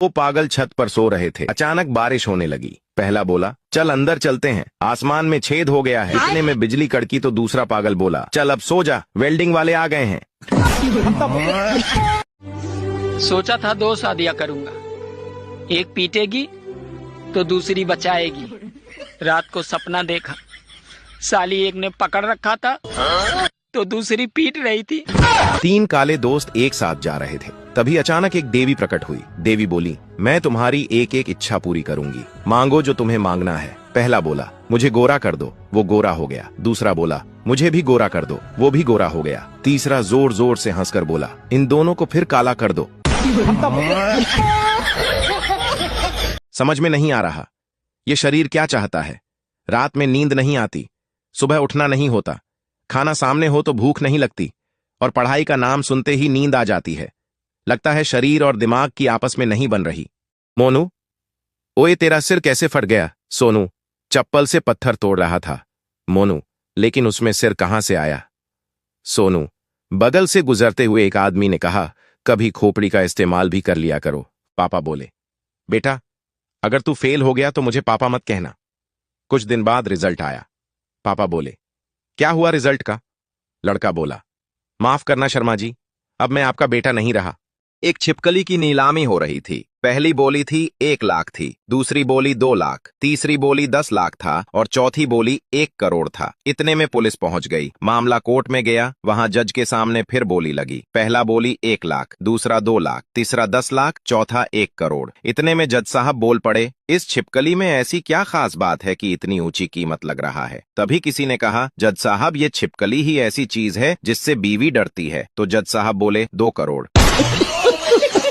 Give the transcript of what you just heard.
वो पागल छत पर सो रहे थे। अचानक बारिश होने लगी। पहला बोला, चल अंदर चलते हैं, आसमान में छेद हो गया है। इतने में बिजली कड़की तो दूसरा पागल बोला, चल अब सो जा, वेल्डिंग वाले आ गए हैं। सोचा था 2 शादियां करूंगा, एक पीटेगी तो दूसरी बचाएगी। रात को सपना देखा, साली एक ने पकड़ रखा था तो दूसरी पीट रही थी। 3 काले दोस्त एक साथ जा रहे थे। तभी अचानक एक देवी प्रकट हुई। देवी बोली, मैं तुम्हारी एक एक इच्छा पूरी करूंगी, मांगो जो तुम्हें मांगना है। पहला बोला, मुझे गोरा कर दो, वो गोरा हो गया। दूसरा बोला, मुझे भी गोरा कर दो, वो भी गोरा हो गया। तीसरा जोर जोर से हंसकर बोला, इन दोनों को फिर काला कर दो। समझ में नहीं आ रहा, ये शरीर क्या चाहता है। रात में नींद नहीं आती, सुबह उठना नहीं होता, खाना सामने हो तो भूख नहीं लगती, और पढ़ाई का नाम सुनते ही नींद आ जाती है। लगता है शरीर और दिमाग की आपस में नहीं बन रही। मोनू, ओए तेरा सिर कैसे फट गया? सोनू चप्पल से पत्थर तोड़ रहा था। मोनू, लेकिन उसमें सिर कहां से आया? सोनू, बगल से गुजरते हुए एक आदमी ने कहा, कभी खोपड़ी का इस्तेमाल भी कर लिया करो। पापा बोले, बेटा अगर तू फेल हो गया तो मुझे पापा मत कहना। कुछ दिन बाद रिजल्ट आया। पापा बोले, क्या हुआ रिजल्ट का? लड़का बोला, माफ करना शर्मा जी, अब मैं आपका बेटा नहीं रहा। एक छिपकली की नीलामी हो रही थी। पहली बोली थी 1 लाख थी, दूसरी बोली 2 लाख, तीसरी बोली 10 लाख था और चौथी बोली 1 करोड़ था। इतने में पुलिस पहुंच गई। मामला कोर्ट में गया। वहां जज के सामने फिर बोली लगी। पहला बोली 1 लाख, दूसरा 2 लाख, तीसरा 10 लाख, चौथा 1 करोड़। इतने में जज साहब बोल पड़े, इस छिपकली में ऐसी क्या खास बात है कि इतनी ऊंची कीमत लग रहा है? तभी किसी ने कहा, जज साहब ये छिपकली ही ऐसी चीज है जिससे बीवी डरती है। तो जज साहब बोले 2 करोड़।